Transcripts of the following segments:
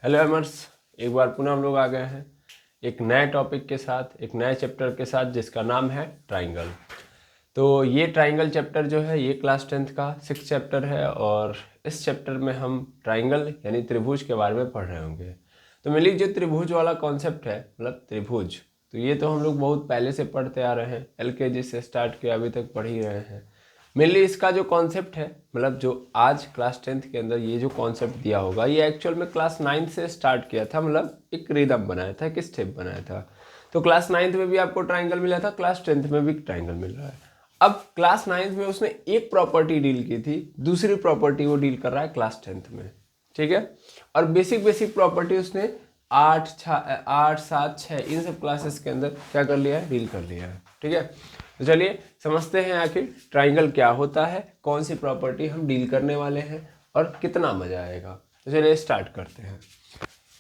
Hello एमर्स, एक बार पुनः हम लोग आ गए हैं एक नए टॉपिक के साथ, एक नए चैप्टर के साथ जिसका नाम है ट्राइंगल। तो ये ट्राइंगल चैप्टर जो है ये क्लास 10th का 6th चैप्टर है और इस चैप्टर में हम ट्राइंगल यानी त्रिभुज के बारे में पढ़ रहे होंगे। तो मेनली जो त्रिभुज वाला कॉन्सेप्ट है, मतलब त्रिभुज, तो ये तो हम लोग बहुत पहले से पढ़ते आ रहे हैं, LKG से स्टार्ट किया अभी तक पढ़ ही रहे हैं। मेनली इसका जो कॉन्सेप्ट है, मतलब जो आज क्लास 10th के अंदर ये जो कॉन्सेप्ट दिया होगा, ये एक्चुअल में क्लास 9th से स्टार्ट किया था, मतलब एक रिदम बनाया था, एक स्टेप बनाया था। तो क्लास 9th में भी आपको ट्राइंगल मिला था, क्लास 10th में भी ट्राइंगल मिल रहा है। अब क्लास 9th में उसने एक प्रॉपर्टी डील की थी, दूसरी प्रॉपर्टी वो डील कर रहा है क्लास 10th में, ठीक है। और बेसिक प्रॉपर्टी उसने 8, 7, 6 इन सब क्लासेस के अंदर क्या कर लिया है, डील कर लिया है, ठीक है। तो चलिए समझते हैं आखिर ट्राइंगल क्या होता है, कौन सी प्रॉपर्टी हम डील करने वाले हैं और कितना मजा आएगा। तो चलिए स्टार्ट करते हैं।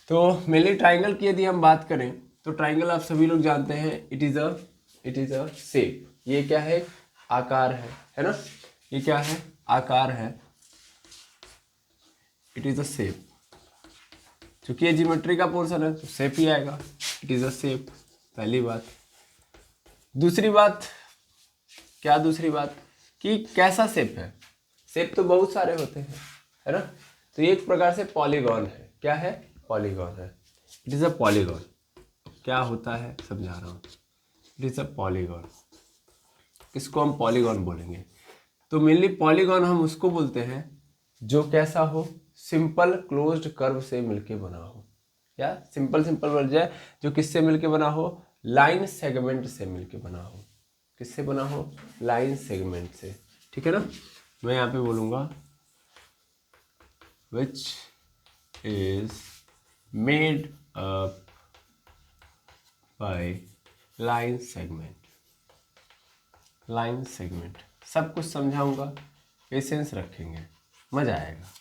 तो मेनली ट्राइंगल की यदि हम बात करें तो ट्राइंगल आप सभी लोग जानते हैं, इट इज अ शेप। ये क्या है, आकार है ना। ये क्या है, आकार है। It is a shape. चूंकि ये ज्योमेट्री का पोर्शन है तो शेप ही आएगा, इट इज अ शेप। पहली बात। दूसरी बात क्या, दूसरी बात कि कैसा शेप है। शेप तो बहुत सारे होते हैं, है ना। तो ये एक प्रकार से पॉलीगॉन है। क्या है, पॉलीगॉन है। It is a polygon. क्या होता है समझा रहा हूँ। It is a polygon. किसको हम पॉलीगॉन बोलेंगे, तो मेनली पॉलीगॉन हम उसको बोलते हैं जो कैसा हो, सिंपल क्लोज्ड कर्व से मिलके बना हो, या सिंपल बोल जाए जो किससे मिलके बना हो, लाइन सेगमेंट से मिलके बना हो। किससे बना हो, लाइन सेगमेंट से, ठीक है ना। मैं यहाँ पे बोलूँगा which is made up by line segment. Line segment सब कुछ समझाऊंगा, पेशेंस रखेंगे, मजा आएगा।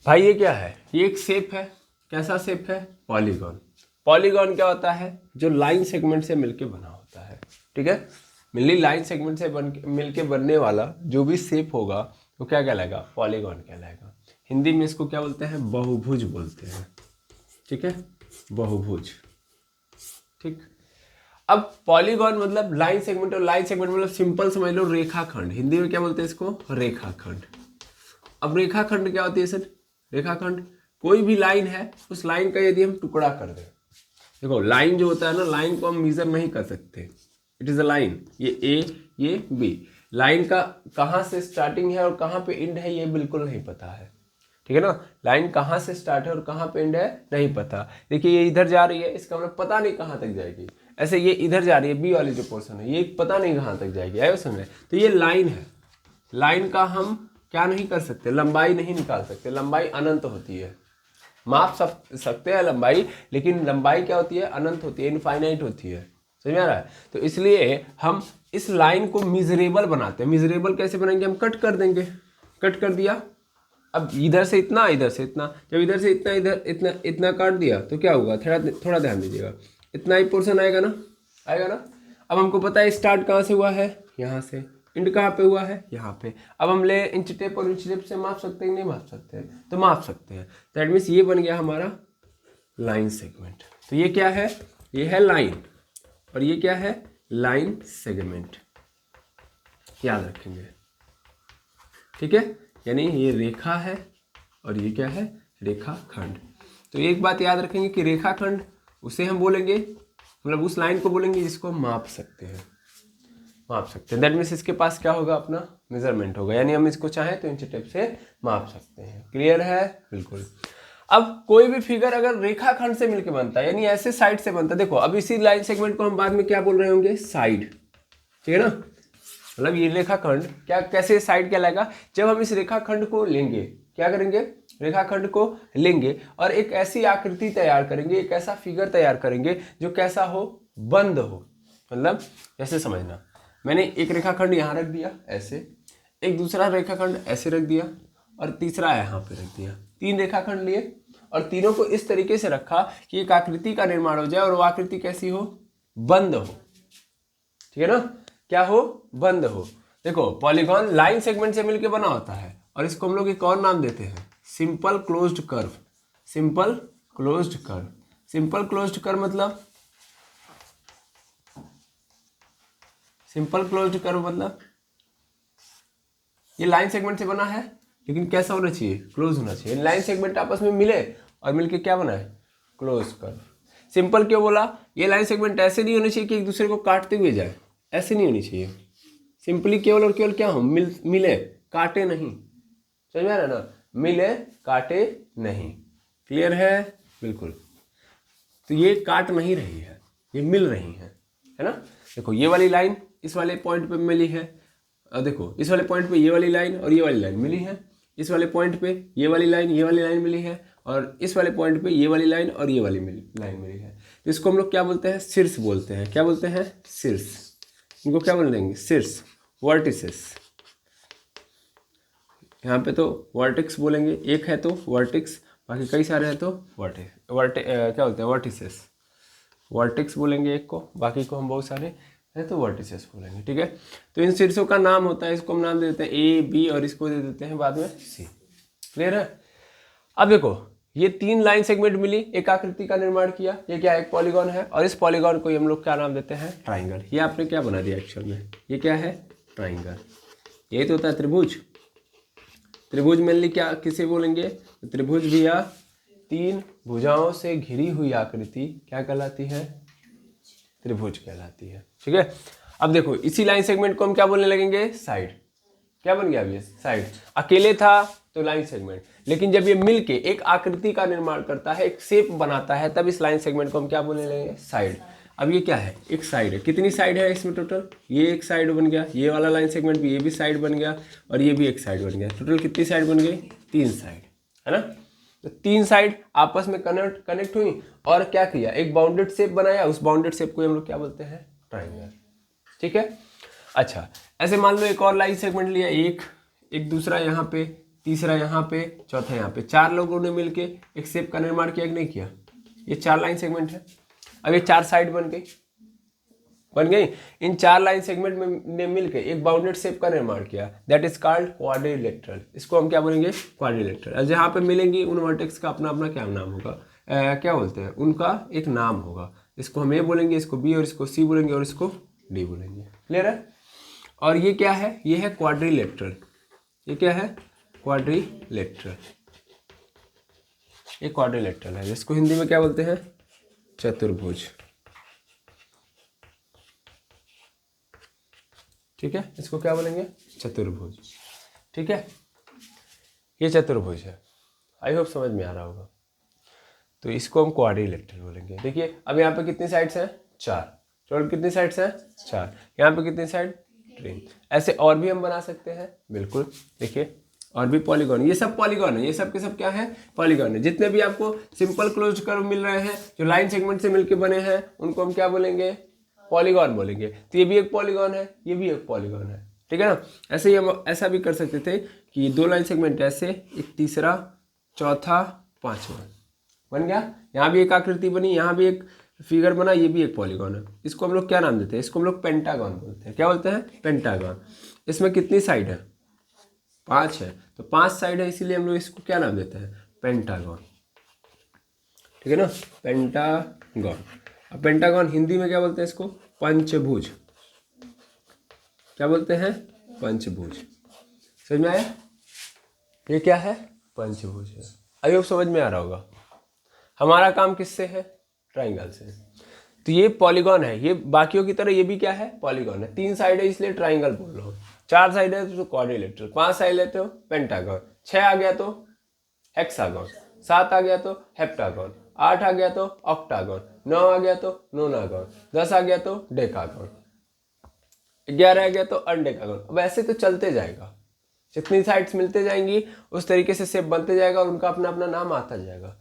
भाई ये क्या है, ये एक शेप है। कैसा शेप है, पॉलीगॉन। पॉलीगॉन क्या होता है, जो लाइन सेगमेंट से मिलके बना होता है, ठीक है। मिली लाइन सेगमेंट से मिलके बनने वाला जो भी शेप होगा वो क्या कहलाएगा, पॉलीगॉन कहलाएगा। हिंदी में इसको क्या बोलते हैं, बहुभुज बोलते हैं, ठीक है, बहुभुज, ठीक। अब पॉलीगॉन मतलब लाइन सेगमेंट, और लाइन सेगमेंट मतलब सिंपल समझ लो रेखाखंड। हिंदी में क्या बोलते हैं इसको, रेखाखंड। अब रेखाखंड क्या होती है सर, रेखाखंड कोई भी लाइन है, उस लाइन का यदि हम टुकड़ा कर दें। देखो लाइन जो होता है ना, लाइन को हम मेजर नहीं कर सकते। इट इज अ लाइन, ये ए ये बी। लाइन का कहाँ से स्टार्टिंग है और कहाँ पे एंड है ये बिल्कुल नहीं पता है, ठीक है ना। लाइन कहाँ से स्टार्ट है और कहाँ पे एंड है नहीं पता। देखिए ये इधर जा रही है, इसका मतलब पता नहीं कहाँ तक जाएगी। ऐसे ये इधर जा रही है, बी वाली जो पोर्शन है, ये पता नहीं कहाँ तक जाएगी, आयो समझ। तो ये लाइन है। लाइन का हम क्या नहीं कर सकते, लंबाई नहीं निकाल सकते। लंबाई अनंत होती है, माप सकते हैं लंबाई, लेकिन लंबाई क्या होती है, अनंत होती है, इनफाइनाइट होती है। समझ में आ रहा है। तो इसलिए हम इस लाइन को मिजरेबल बनाते हैं। मिजरेबल कैसे बनाएंगे, हम कट कर देंगे। कट कर दिया, अब इधर से इतना, इधर से इतना, जब इधर से इतना, इधर इतना, इतना काट दिया तो क्या होगा, थोड़ा ध्यान दीजिएगा, इतना ही पोर्शन आएगा ना, आएगा ना। अब हमको पता है स्टार्ट कहाँ से हुआ है, यहाँ से। एंड कहाँ पे हुआ है, यहाँ पे। अब हम ले इंच टेप और इंच टेप से माप सकते हैं, नहीं माप सकते हैं, तो माप सकते हैं। दैट मीन्स ये बन गया हमारा लाइन सेगमेंट। तो ये क्या है, ये है लाइन, और ये क्या है, लाइन सेगमेंट। याद रखेंगे, ठीक है। यानी ये रेखा है और ये क्या है, रेखाखंड। तो एक बात याद रखेंगे कि रेखाखंड उसे हम बोलेंगे, मतलब उस लाइन को बोलेंगे जिसको हम माप सकते हैं, माप सकते हैं। दैट मीन्स इसके पास क्या होगा, अपना मेजरमेंट होगा, यानी हम इसको चाहें तो इंच टेप से माप सकते हैं। क्लियर है, बिल्कुल। अब कोई भी फिगर अगर रेखाखंड से मिलकर बनता है, यानी ऐसे साइड से बनता है, देखो अब इसी लाइन सेगमेंट को हम बाद में क्या बोल रहे होंगे, साइड, ठीक है ना। मतलब ये रेखाखंड क्या, कैसे साइड कहलाएगा, जब हम इस रेखाखंड को लेंगे, क्या करेंगे, रेखाखंड को लेंगे और एक ऐसी आकृति तैयार करेंगे, एक ऐसा फिगर तैयार करेंगे जो कैसा हो, बंद हो। मतलब जैसे समझना, मैंने एक रेखाखंड यहाँ रख दिया ऐसे, एक दूसरा रेखाखंड ऐसे रख दिया और तीसरा यहाँ पे रख दिया। 3 रेखाखंड लिए और तीनों को इस तरीके से रखा कि एक आकृति का निर्माण हो जाए, और वो आकृति कैसी हो, बंद हो, ठीक है ना। क्या हो, बंद हो। देखो पॉलीगॉन लाइन सेगमेंट से मिलकर बना होता है, और इसको हम लोग एक और नाम देते हैं, simple closed curve. Simple closed curve. Simple closed curve मतलब, सिंपल क्लोज्ड कर्व मतलब ये लाइन सेगमेंट से बना है, लेकिन कैसा होना चाहिए, क्लोज होना चाहिए। लाइन सेगमेंट आपस में मिले और मिलके क्या बना है, क्लोज कर्व। सिंपल क्यों बोला, ये लाइन सेगमेंट ऐसे नहीं होनी चाहिए कि एक दूसरे को काटते हुए जाए, ऐसे नहीं होनी चाहिए। सिंपली केवल और केवल क्या हो, मिले काटे नहीं। समझ में आ रहा है ना, मिले काटे नहीं। क्लियर है, बिल्कुल। तो ये काट नहीं रही है, ये मिल रही है ना। देखो ये वाली लाइन इस वाले पॉइंट पे मिली है, और देखो इस वाले पॉइंट पे ये वाली लाइन और ये वाली लाइन मिली है, इस वाले पॉइंट पे ये वाली लाइन मिली है, और इस वाले पॉइंट पे ये वाली लाइन और ये वाली लाइन मिली है। तो इसको हम लोग क्या बोलते हैं, शीर्ष बोलते हैं। क्या बोलते हैं, शीर्ष। इनको क्या बोल देंगे, शीर्ष, वर्टिसेस। यहाँ पे तो वर्टेक्स बोलेंगे, एक है तो वर्टेक्स, बाकी कई सारे हैं तो क्या बोलते हैं, वर्टिसेस। वर्टेक्स बोलेंगे एक को, बाकी को हम बहुत सारे है तो वर्टिसेस बोलेंगे। ठीक है, तो इन शीर्षों का नाम होता है, इसको हम नाम दे देते हैं ए बी, और इसको दे देते हैं बाद में सी। क्लियर है। अब देखो ये 3 लाइन सेगमेंट मिली, एक आकृति का निर्माण किया, ये क्या है, एक पॉलीगॉन है, और इस पॉलीगॉन को हम लोग क्या नाम देते हैं, ट्राइंगल। ये आपने क्या बना दिया एक्चुअल में, ये क्या है, ट्राइंगल। यही तो होता है त्रिभुज। त्रिभुज मेनली क्या किसे बोलेंगे, त्रिभुज भी या 3 भुजाओं से घिरी हुई आकृति क्या कहलाती है, त्रिभुज कहलाती है। ठीक है, अब देखो इसी लाइन सेगमेंट को हम क्या बोलने लगेंगे, साइड। क्या बन गया अभी, साइड। अकेले था तो लाइन सेगमेंट, लेकिन जब ये मिलके एक आकृति का निर्माण करता है, एक शेप बनाता है, तब इस लाइन सेगमेंट को हम क्या बोलने लगेंगे, साइड। अब ये क्या है, एक साइड है। कितनी साइड है इसमें टोटल, ये एक साइड बन गया, ये वाला लाइन सेगमेंट भी, ये भी साइड बन गया, और ये भी एक साइड बन गया। टोटल कितनी साइड बन गई, 3 साइड, है ना। तो 3 साइड आपस में कनेक्ट हुई, और क्या किया, एक बाउंडेड शेप बनाया। उस बाउंडेड शेप को हम लोग क्या बोलते हैं, ट्राइंगल। ठीक है, अच्छा ऐसे मान लो एक और लाइन सेगमेंट लिया, एक दूसरा यहाँ पे, तीसरा यहाँ पे, चौथा यहाँ पे, 4 लोगों ने मिलके एक शेप का निर्माण किया कि नहीं किया। ये 4 लाइन सेगमेंट है। अब ये 4 साइड बन गई। इन 4 लाइन सेगमेंट में ने मिलकर एक बाउंडेड शेप का निर्माण किया, दैट इज कॉल्ड क्वाड्रिलेटरल। इसको हम क्या बोलेंगे, क्वाड्रिलेटरल। जहाँ पे मिलेंगी उन वर्टेक्स का अपना अपना क्या नाम होगा, क्या बोलते हैं, उनका एक नाम होगा। इसको हम ए बोलेंगे, इसको बी, और इसको सी बोलेंगे, और इसको डी बोलेंगे। क्लियर है। और ये क्या है, ये है क्वाड्रिलेटरल। ये क्या है, क्वाड्रिलेटरल। ये क्वाड्रिलेटरल है, जिसको हिंदी में क्या बोलते हैं, चतुर्भुज। ठीक है, इसको क्या बोलेंगे, चतुर्भुज। ठीक है, ये चतुर्भुज है। आई होप समझ में आ रहा होगा। तो इसको हम क्वाड्रिलेटरल बोलेंगे। देखिए अब यहाँ पे कितनी साइड्स हैं, 4। टोटल कितनी साइड्स हैं, 4। यहाँ पे कितनी साइड, 3। ऐसे और भी हम बना सकते हैं, बिल्कुल। देखिए और भी पॉलीगॉन, ये सब पॉलीगॉन है, ये सब के सब क्या है, पॉलीगॉन है। जितने भी आपको सिंपल क्लोज्ड कर्व मिल रहे हैं, जो लाइन सेगमेंट से मिलके बने हैं, उनको हम क्या बोलेंगे, पॉलीगॉन बोलेंगे। तो ये भी एक पॉलीगॉन है, ये भी एक पॉलीगॉन है। ठीक है ना। ऐसे ही हम ऐसा भी कर सकते थे कि 2 लाइन सेगमेंट ऐसे, एक तीसरा, चौथा, 5वां बन गया। यहाँ भी एक आकृति बनी, यहाँ भी एक फिगर बना, ये भी एक पॉलीगॉन है। इसको हम लोग क्या नाम देते हैं, इसको हम लोग पेंटागन बोलते हैं। क्या बोलते हैं, पेंटागन। इसमें कितनी साइड है, 5 है। तो 5 साइड है, इसीलिए हम लोग इसको क्या नाम देते हैं, पेंटागन। ठीक है ना, पेंटागन। अब पेंटागन हिंदी में क्या बोलते हैं, इसको पंचभुज। क्या बोलते हैं, पंचभुज। समझ में आया, ये क्या है, पंचभुज है। अभी समझ में आ रहा होगा। हमारा काम किससे है, ट्राइंगल से। तो ये पॉलीगॉन है, ये बाकियों की तरह ये भी क्या है, पॉलीगॉन है। 3 साइड है इसलिए ट्राइंगल बोल रहा हूँ। 4 साइड है तो क्वाड्रिलेटरल, 5 साइड लेते हो पेंटागन, 6 आ गया तो हेक्सागन, 7 आ गया तो हेप्टागन, 8 आ गया तो ऑक्टागन, 9 आ गया तो नोनागन, 10 आ गया तो डेकागन, 11 आ गया तो अनडेकागन। अब ऐसे तो चलते जाएगा, जितनी साइड्स मिलते जाएंगी उस तरीके से शेप बनते जाएगा, और उनका अपना अपना नाम आता जाएगा।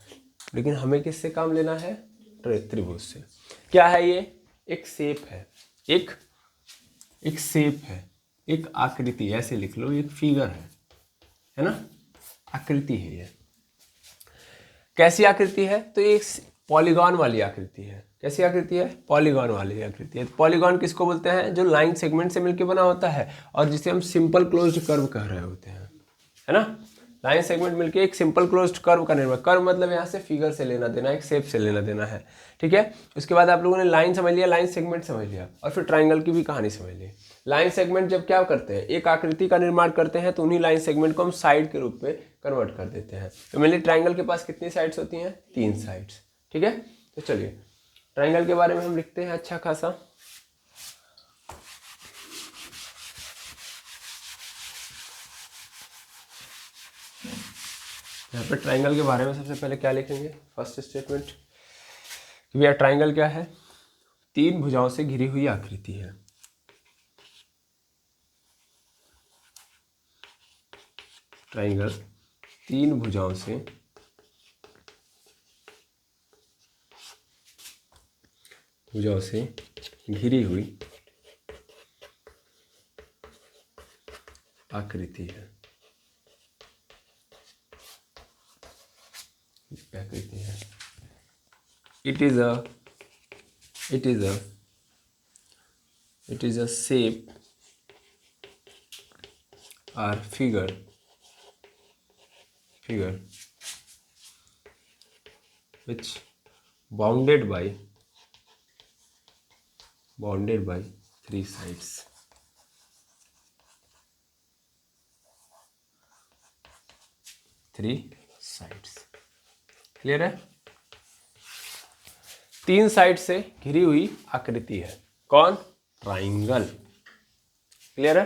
लेकिन हमें किससे काम लेना है, त्रिभुज से। क्या है ये, एक शेप है, एक शेप है, एक आकृति, ऐसे लिख लो, एक फिगर है ना, आकृति है ये। कैसी आकृति है, तो ये पॉलीगॉन वाली आकृति है। कैसी आकृति है, पॉलीगॉन वाली आकृति है। पॉलीगॉन किसको बोलते हैं, जो लाइन सेगमेंट से मिलकर बना होता है, और जिसे हम सिंपल क्लोज्ड कर्व कह रहे होते हैं, है ना। लाइन सेगमेंट मिलके एक सिंपल क्लोज्ड कर्व का निर्माण, कर्व मतलब यहाँ से फिगर से लेना देना, एक शेप से लेना देना है, ठीक है। उसके बाद आप लोगों ने लाइन समझ लिया, लाइन सेगमेंट समझ लिया, और फिर ट्राइंगल की भी कहानी समझ ली। लाइन सेगमेंट जब क्या करते हैं, एक आकृति का निर्माण करते हैं, तो उन्हीं लाइन सेगमेंट को हम साइड के रूप में कन्वर्ट कर देते हैं। तो मेनली ट्राइंगल के पास कितनी साइड्स होती हैं, 3 साइड्स, ठीक है। तो चलिए ट्राइंगल के बारे में हम लिखते हैं अच्छा खासा। यहाँ पे ट्राइंगल के बारे में सबसे पहले क्या लिखेंगे, फर्स्ट स्टेटमेंट, भैया ट्राइंगल क्या है, 3 भुजाओं से घिरी हुई आकृति है। ट्राइंगल 3 भुजाओं से घिरी हुई आकृति है। आकृति है। It is a shape or figure which bounded by 3 sides. Clear है। 3 साइड से घिरी हुई आकृति है, कौन, ट्राइंगल। क्लियर है,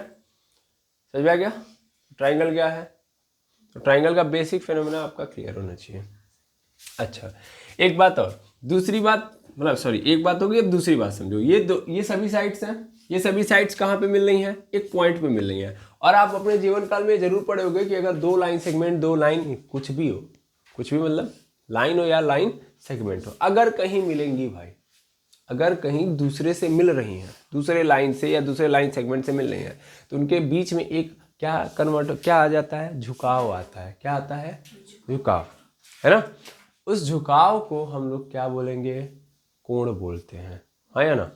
समझ में आ गया ट्राइंगल क्या है। तो ट्राइंगल का बेसिक फिनोमेना आपका क्लियर होना चाहिए। अच्छा एक बात और, दूसरी बात मतलब सॉरी एक बात होगी, अब दूसरी बात समझो। ये सभी साइड्स हैं, ये सभी साइड्स कहाँ पे मिल रही हैं, एक पॉइंट पे मिल रही हैं। और आप अपने जीवन काल में जरूर पढ़े होंगे कि अगर 2 लाइन सेगमेंट, 2 लाइन कुछ भी हो, कुछ भी मतलब लाइन हो या लाइन सेगमेंट हो, अगर कहीं मिलेंगी भाई, अगर कहीं दूसरे से मिल रही हैं, दूसरे लाइन से या दूसरे लाइन सेगमेंट से मिल रही हैं, तो उनके बीच में एक क्या आ जाता है, झुकाव आता है। क्या आता है, झुकाव, है ना। उस झुकाव को हम लोग क्या बोलेंगे, कोण बोलते हैं, हाँ या ना।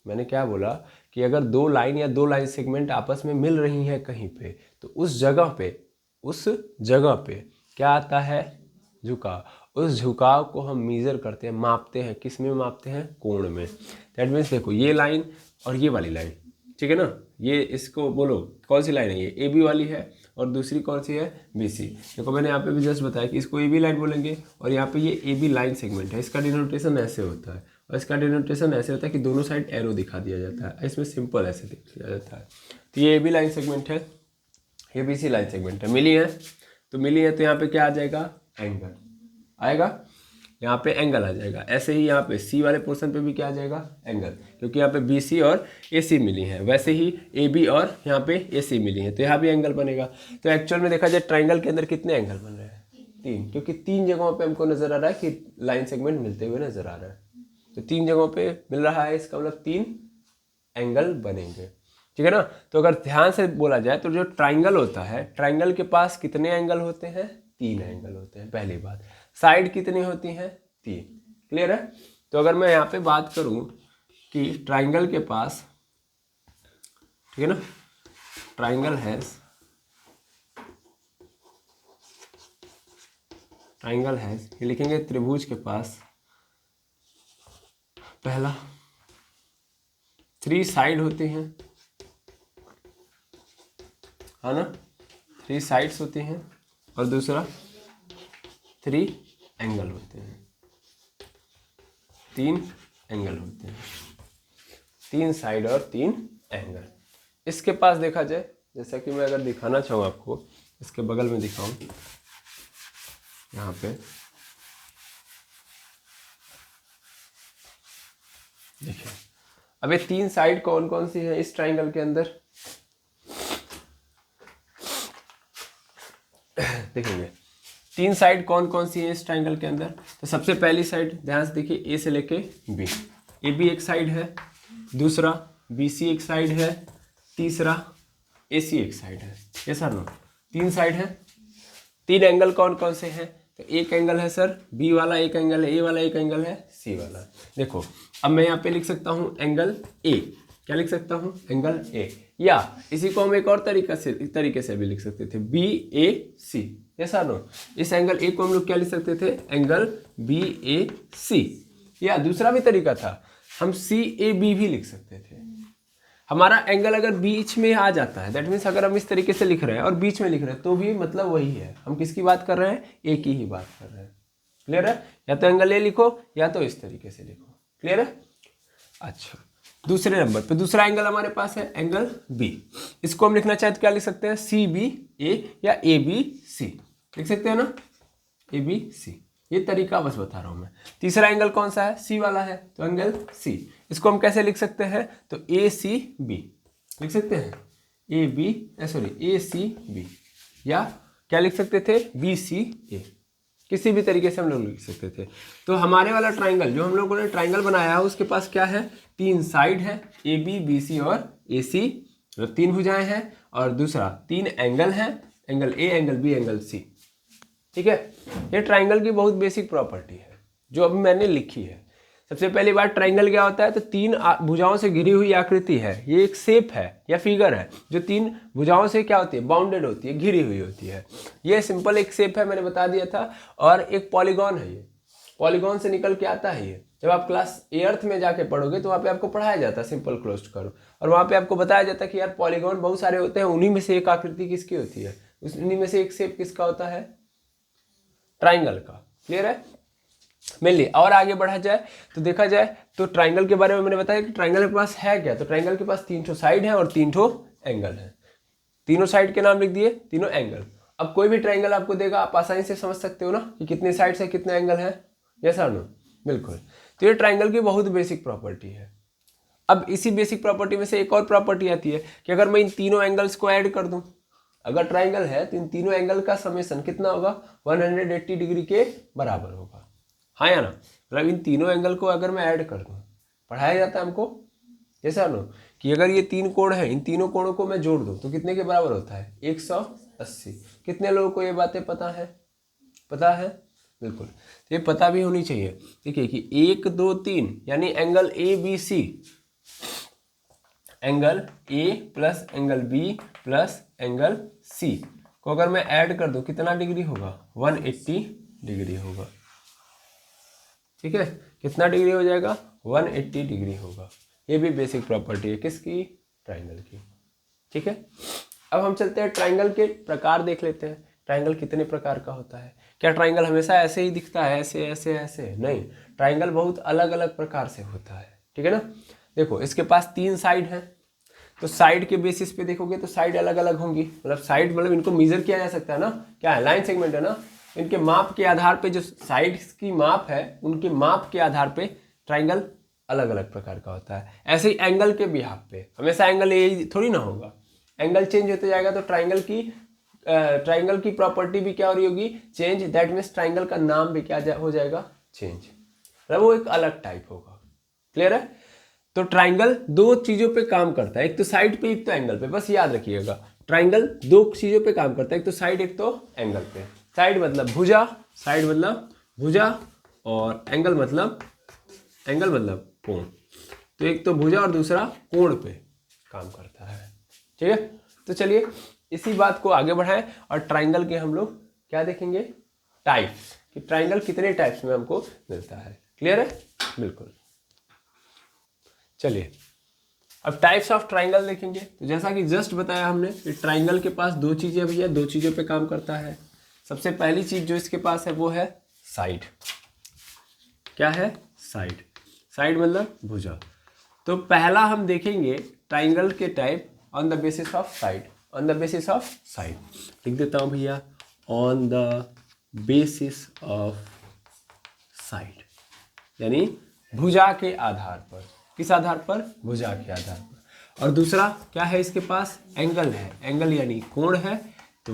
मैंने क्या बोला कि अगर 2 लाइन या 2 लाइन सेगमेंट आपस में मिल रही हैं कहीं पे, तो उस जगह पे क्या आता है, झुकाव। उस झुकाव को हम मेजर करते हैं, मापते हैं, किस में मापते हैं, कोण में। दैट मीन्स देखो ये लाइन और ये वाली लाइन, ठीक है ना, ये इसको बोलो कौन सी लाइन है, ये ए बी वाली है, और दूसरी कौन सी है, बी सी। देखो मैंने यहाँ पे भी जस्ट बताया कि इसको ए बी लाइन बोलेंगे, और यहाँ पे ये ए बी लाइन सेगमेंट है, इसका डिनोटेशन ऐसे होता है, और इसका डिनोटेशन ऐसे होता है कि दोनों साइड एरो दिखा दिया जाता है, इसमें सिंपल ऐसे दिख दिया जाता है। तो ये ए बी लाइन सेगमेंट है, ये बी सी लाइन सेगमेंट है, मिली है तो यहाँ पे क्या आ जाएगा, एंगल आएगा, यहाँ पे एंगल आ जाएगा। ऐसे ही यहाँ पे सी वाले पोर्शन पे भी क्या आ जाएगा, एंगल, क्योंकि यहाँ पे बी सी और ए सी मिली है। वैसे ही ए बी और यहाँ पे ए सी मिली है, तो यहाँ भी एंगल बनेगा। तो एक्चुअल में देखा जाए ट्राइंगल के अंदर कितने एंगल बन रहे हैं, 3, क्योंकि 3 जगहों पे हमको नजर आ रहा है कि लाइन सेगमेंट मिलते हुए नजर आ रहा है। तो 3 जगहों पे मिल रहा है, इसका मतलब 3 एंगल बनेंगे, ठीक है ना। तो अगर ध्यान से बोला जाए तो जो ट्राइंगल होता है, ट्राइंगल के पास कितने एंगल होते हैं, 3 एंगल होते हैं। पहली बात, साइड कितनी होती हैं, 3। क्लियर है। तो अगर मैं यहाँ पे बात करूँ कि ट्राइंगल के पास, ठीक है ना, ट्राइंगल हैज, ये लिखेंगे त्रिभुज के पास पहला 3 साइड होती हैं, है ना, 3 साइड्स होती हैं, और दूसरा 3 एंगल होते हैं, 3 एंगल होते हैं, 3 साइड और 3 एंगल। इसके पास देखा जाए, जैसा कि मैं अगर दिखाना चाहूँ आपको, इसके बगल में दिखाऊं, यहाँ पे देखिए, अब ये 3 साइड कौन कौन सी है इस ट्राइंगल के अंदर, देखेंगे 3 साइड कौन कौन सी है इस ट्राइंगल के अंदर। तो सबसे पहली साइड ध्यान से देखिए, ए से लेके बी, ए बी एक साइड है, दूसरा बी सी एक साइड है, तीसरा ए सी एक साइड है। ये सर नो 3 साइड है। 3 एंगल कौन कौन से हैं, तो एक एंगल है सर बी वाला, एक एंगल है ए वाला, एक एंगल है सी वाला। देखो अब मैं यहाँ पे लिख सकता हूँ एंगल ए, क्या लिख सकता हूँ, एंगल ए। या इसी को हम एक और तरीके से भी लिख सकते थे, BAC। ऐसा नो, इस एंगल ए को हम लोग क्या लिख सकते थे, एंगल BAC। या दूसरा भी तरीका था, हम CAB भी लिख सकते थे। हमारा एंगल अगर बीच में आ जाता है, दैट मीन्स अगर हम इस तरीके से लिख रहे हैं और बीच में लिख रहे हैं तो भी मतलब वही है, हम किसकी बात कर रहे हैं, ए की ही बात कर रहे हैं। क्लियर है? या तो एंगल ए लिखो या तो इस तरीके से लिखो। क्लियर है? अच्छा, दूसरे नंबर पे दूसरा एंगल हमारे पास है एंगल बी। इसको हम लिखना चाहे तो क्या लिख सकते हैं, CBA या ABC लिख सकते हैं ना, ABC। ये तरीका बस बता रहा हूं मैं। तीसरा एंगल कौन सा है, C वाला है, तो एंगल C। इसको हम कैसे लिख सकते हैं, तो ACB लिख सकते हैं, ACB, या क्या लिख सकते थे, BCA। किसी भी तरीके से हम लोग लिख सकते थे। तो हमारे वाला ट्राइंगल जो हम लोगों ने ट्राइंगल बनाया है उसके पास क्या है, 3 साइड है, AB, BC और AC, मतलब 3 भुजाएं हैं, और दूसरा 3 एंगल हैं, angle A, angle B, angle C। ठीक है, ये ट्राइंगल की बहुत बेसिक प्रॉपर्टी है जो अभी मैंने लिखी है। सबसे पहली बात, ट्राइंगल क्या होता है, तो 3 भुजाओं से घिरी हुई आकृति है। ये एक शेप है या फिगर है जो 3 भुजाओं से क्या होती है, बाउंडेड होती है, घिरी हुई होती है। ये सिंपल एक शेप है, मैंने बता दिया था। और एक पॉलीगॉन है, ये पॉलीगॉन से निकल के आता है। ये जब आप क्लास 8th में जाके पढ़ोगे तो वहाँ पे आपको पढ़ाया जाता है सिंपल क्लोज्ड कर्व, और वहाँ पे आपको बताया जाता है कि यार पॉलीगॉन बहुत सारे होते हैं, उन्हीं में से एक आकृति किसकी होती है, उन्हीं में से एक शेप किसका होता है, ट्राइंगल का। क्लियर है? मेनली और आगे बढ़ा जाए तो देखा जाए तो ट्राइंगल के बारे में मैंने बताया कि ट्राइंगल के पास है क्या, तो ट्राइंगल के पास 3 साइड है और 3 एंगल है। तीनों साइड के नाम लिख दिए, तीनों एंगल। अब कोई भी ट्राइंगल आपको देगा, आप आसानी से समझ सकते हो ना कि कितने साइड्स है, कितने एंगल है। यस और नो? बिल्कुल। तो ये ट्राइंगल की बहुत बेसिक प्रॉपर्टी है। अब इसी बेसिक प्रॉपर्टी में से एक और प्रॉपर्टी आती है कि अगर मैं इन तीनों एंगल्स को ऐड कर दूं, अगर ट्राइंगल है तो इन तीनों एंगल का समेशन कितना होगा, 180 डिग्री के बराबर होगा। हाँ या ना? मतलब इन तीनों एंगल को अगर मैं ऐड कर दूं, पढ़ाया जाता है हमको, जैसा नो, कि अगर ये 3 कोण है, इन तीनों कोणों को मैं जोड़ दूं तो कितने के बराबर होता है, 180। कितने लोगों को ये बातें पता है? पता है? बिल्कुल, तो ये पता भी होनी चाहिए। देखिए कि 1 2 3 यानी angle ABC, angle A plus angle B plus angle C को अगर मैं ऐड कर दूं कितना डिग्री होगा, 180 डिग्री होगा। ठीक है, कितना डिग्री हो जाएगा, 180 डिग्री होगा। ये भी बेसिक प्रॉपर्टी है किसकी, ट्राइंगल की। ठीक है, अब हम चलते हैं ट्राइंगल के प्रकार देख लेते हैं। ट्राइंगल कितने प्रकार का होता है? क्या ट्राइंगल हमेशा ऐसे ही दिखता है, ऐसे ऐसे ऐसे? नहीं, ट्राइंगल बहुत अलग अलग प्रकार से होता है। ठीक है ना? देखो, इसके पास 3 साइड है, तो साइड के बेसिस पे देखोगे तो साइड अलग अलग होंगी। मतलब साइड मतलब इनको मेजर किया जा सकता है ना, क्या है, लाइन सेगमेंट है ना। इनके माप के आधार पे, जो साइड्स की माप है उनके माप के आधार पे ट्राइंगल अलग अलग प्रकार का होता है। ऐसे ही एंगल के बिहाफ पे हमेशा एंगल यही थोड़ी ना होगा, एंगल चेंज होते जाएगा तो ट्राइंगल की प्रॉपर्टी भी क्या हो रही होगी, चेंज। दैट मीन्स ट्राइंगल का नाम भी क्या हो जाएगा, चेंज। मतलब वो एक अलग टाइप होगा। क्लियर है? तो ट्राइंगल 2 चीजों पे काम करता है, एक तो साइड पे, एक तो एंगल पे। बस याद रखिएगा, ट्राइंगल 2 चीजों पे काम करता है, एक तो साइड, एक तो एंगल पे। साइड मतलब भुजा, साइड मतलब भुजा, और एंगल मतलब कोण। तो एक तो भुजा और दूसरा कोण पे काम करता है। ठीक है, तो चलिए इसी बात को आगे बढ़ाएं और ट्राइंगल के हम लोग क्या देखेंगे, टाइप्स, कि ट्राइंगल कितने टाइप्स में हमको मिलता है। क्लियर है? बिल्कुल। चलिए अब टाइप्स ऑफ ट्राइंगल देखेंगे। तो जैसा कि जस्ट बताया हमने कि ट्राइंगल के पास 2 चीजें भी है, 2 चीजों पे काम करता है। सबसे पहली चीज जो इसके पास है वो है साइड। क्या है? साइड। साइड मतलब भुजा। तो पहला हम देखेंगे ट्राइंगल के type on the basis of side. On the basis of side लिख देता हूं भैया, on the basis of side, यानी भुजा के आधार पर। किस आधार पर? भुजा के आधार पर। और दूसरा क्या है इसके पास, एंगल है। एंगल यानी कोण है। तो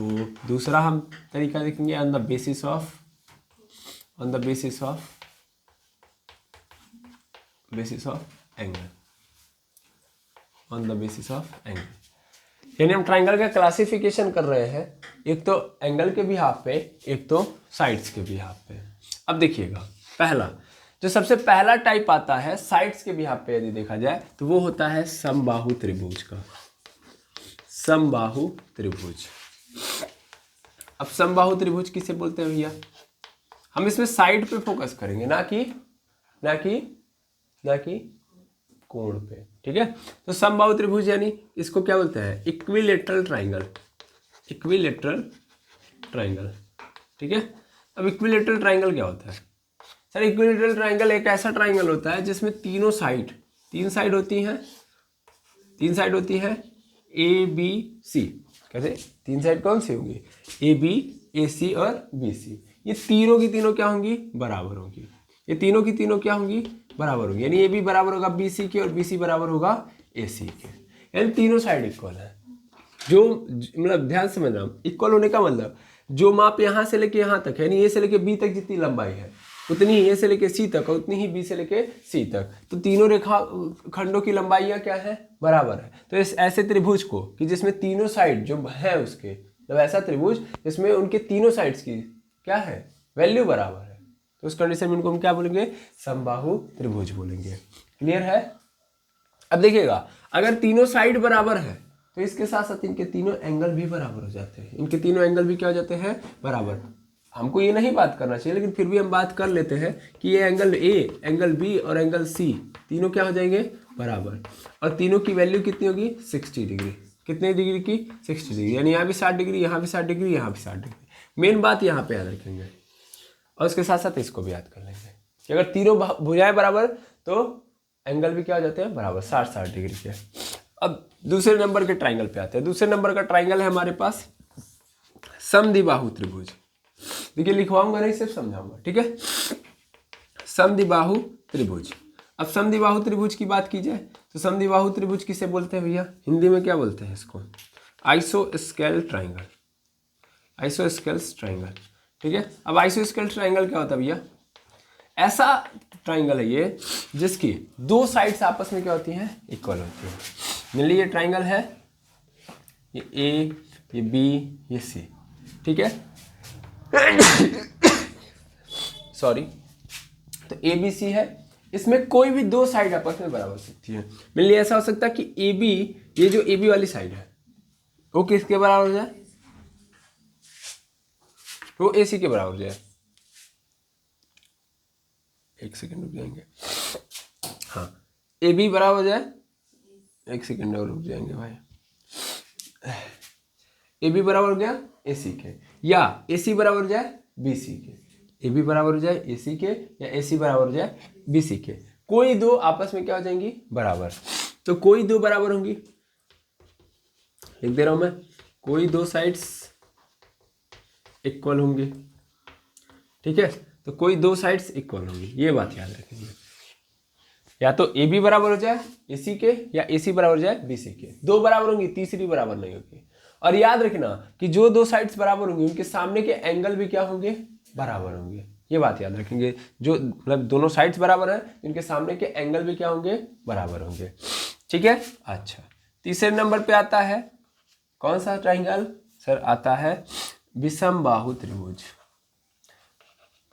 दूसरा हम तरीका देखेंगे on the basis of angle. On the basis of angle यानी हम ट्राइंगल का क्लासिफिकेशन कर रहे हैं, एक तो एंगल के बिहाफ पे, एक तो साइड्स के बिहाफ पे। अब देखिएगा, पहला जो सबसे पहला टाइप आता है साइड्स के बिहाफ पे, यदि देखा जाए तो वो होता है समबाहु त्रिभुज का। समबाहु त्रिभुज। अब समबाहु त्रिभुज किसे बोलते हैं भैया? हम इसमें साइड पे फोकस करेंगे, ना कि कोण पे, ठीक है। तो समबाहु त्रिभुज यानी इसको क्या बोलते हैं? इक्विलेटरल ट्राइंगल, इक्विलेटरल ट्राइंगल, ठीक है। अब इक्विलेटरल ट्राइंगल क्या होता है? सर इक्विलेटरल ट्राइंगल एक ऐसा ट्राइंगल होता है जिसमें तीन साइड होती हैं ए बी सी। कैसे? तीन साइड कौन सी होंगी? ए बी, ए सी और बी सी। ये तीनों की तीनों क्या होंगी? बराबर होंगी। ये तीनों की तीनों क्या होंगी? बराबर होंगी। यानी ए बी बराबर होगा बी सी के और बी सी बराबर होगा ए सी के। यानी तीनों साइड इक्वल है। जो मतलब ध्यान से समझना, इक्वल होने का मतलब जो माप यहाँ से लेके यहाँ तक है, यानी ए से लेके बी तक जितनी लंबाई है उतनी ही ए से लेके सी तक और उतनी ही बी से लेके सी तक। तो तीनों रेखा खंडों की लंबाइयाँ क्या है? बराबर है। तो इस ऐसे त्रिभुज को कि जिसमें तीनों साइड जो है उसके, मतलब ऐसा त्रिभुज जिसमें उनके तीनों साइड्स की क्या है? वैल्यू बराबर है, तो उस कंडीशन में उनको हम क्या बोलेंगे? समबाहु त्रिभुज बोलेंगे। क्लियर है? अब देखिएगा, अगर तीनों साइड बराबर है तो इसके साथ साथ इनके तीनों एंगल भी बराबर हो जाते हैं। इनके तीनों एंगल भी क्या हो जाते हैं? बराबर। हमको ये नहीं बात करना चाहिए, लेकिन फिर भी हम बात कर लेते हैं कि ये एंगल ए, एंगल बी और एंगल सी तीनों क्या हो जाएंगे? बराबर। और तीनों की वैल्यू कितनी होगी? 60 डिग्री। कितने डिग्री की? 60 डिग्री। यानी यहाँ भी 60 डिग्री, यहाँ भी 60 डिग्री, यहाँ भी 60 डिग्री। मेन बात यहाँ पे याद रखेंगे और उसके साथ साथ इसको भी याद कर लेंगे कि अगर तीनों भुजाएं बराबर तो एंगल भी क्या हो जाते हैं? बराबर, 60 डिग्री के। अब दूसरे नंबर के ट्राइंगल पे आते हैं। दूसरे नंबर का ट्राइंगल है हमारे पास समद्विबाहु त्रिभुज। देखिए लिखवाऊंगा नहीं, सिर्फ समझाऊंगा, ठीक है। समद्विबाहु त्रिभुज। अब समद्विबाहु त्रिभुज की बात की जाए तो समद्विबाहु त्रिभुज किसे बोलते हैं भैया? हिंदी में क्या बोलते हैं इसको? आइसोस्केल ट्राइंगल, आइसोस्केल्स ट्राइंगल, ठीक है। अब आइसोस्केल ट्राइंगल क्या होता है भैया? ऐसा ट्राइंगल है ये जिसकी दो साइड्स आपस में क्या होती हैं? इक्वल होती हैं। मान लीजिए ये ट्राइंगल है, ये ए, ये बी, ये सी, ठीक है। सॉरी, तो ए बी सी है, इसमें कोई भी दो साइड आपस में बराबर सकती है। मान लीजिए ऐसा हो सकता है कि ए बी, ये जो ए बी वाली साइड है वो किसके बराबर हो जाए? वो ए सी के बराबर हो जाए। एक सेकंड रुक जाएंगे। हाँ, ए बी बराबर हो जाए, एक सेकंड और रुक जाएंगे भाई। ए बी बराबर हो गया ए सी के, या ए सी बराबर हो जाए बी सी के। ए बी बराबर हो जाए ए सी के या ए सी बराबर हो जाए बी सी के। कोई दो आपस में क्या हो जाएंगी? बराबर। तो कोई दो बराबर होंगी, लिख दे रहा हूं मैं, कोई दो साइड्स इक्वल होंगे, ठीक है। तो कोई दो साइड्स इक्वल होंगी, ये बात याद रखेंगे। या तो ए बी बराबर हो जाए ए सी के या ए सी बराबर हो जाए बी सी के। दो बराबर होंगी, तीसरी बराबर नहीं होगी। और याद रखना कि जो दो साइड्स बराबर होंगी उनके सामने के एंगल भी क्या होंगे? बराबर होंगे। ये बात याद रखेंगे, जो मतलब दोनों साइड्स बराबर हैं उनके सामने के एंगल भी क्या होंगे? बराबर होंगे, ठीक है। अच्छा, तीसरे नंबर पे आता है कौन सा ट्राइंगल? सर आता है विषमबाहु त्रिभुज।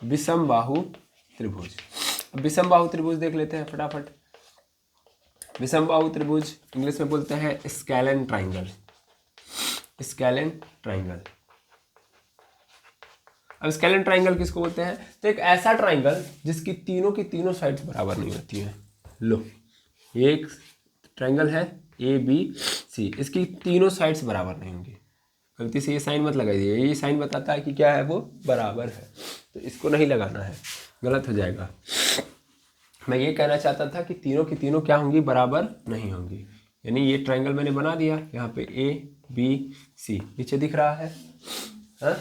विषमबाहु त्रिभुज। विषमबाहु त्रिभुज देख लेते हैं फटाफट। विषमबाहु त्रिभुज इंग्लिश में बोलते हैं स्केलन ट्राइंगल, स्केलन ट्राइंगल। अब स्केलन ट्राइंगल किसको बोलते हैं? तो एक ऐसा ट्राइंगल जिसकी तीनों की तीनों साइड्स बराबर नहीं होती हैं। लो, ये एक ट्राइंगल है ए बी सी, इसकी तीनों साइड्स बराबर नहीं होंगी। गलती से ये साइन मत लगाइए, ये साइन बताता है कि क्या है? वो बराबर है, तो इसको नहीं लगाना है, गलत हो जाएगा। मैं ये कहना चाहता था कि तीनों की तीनों क्या होंगी? बराबर नहीं होंगी। यानी ये ट्राइंगल मैंने बना दिया, यहाँ पे ए बी सी नीचे दिख रहा है, हाँ?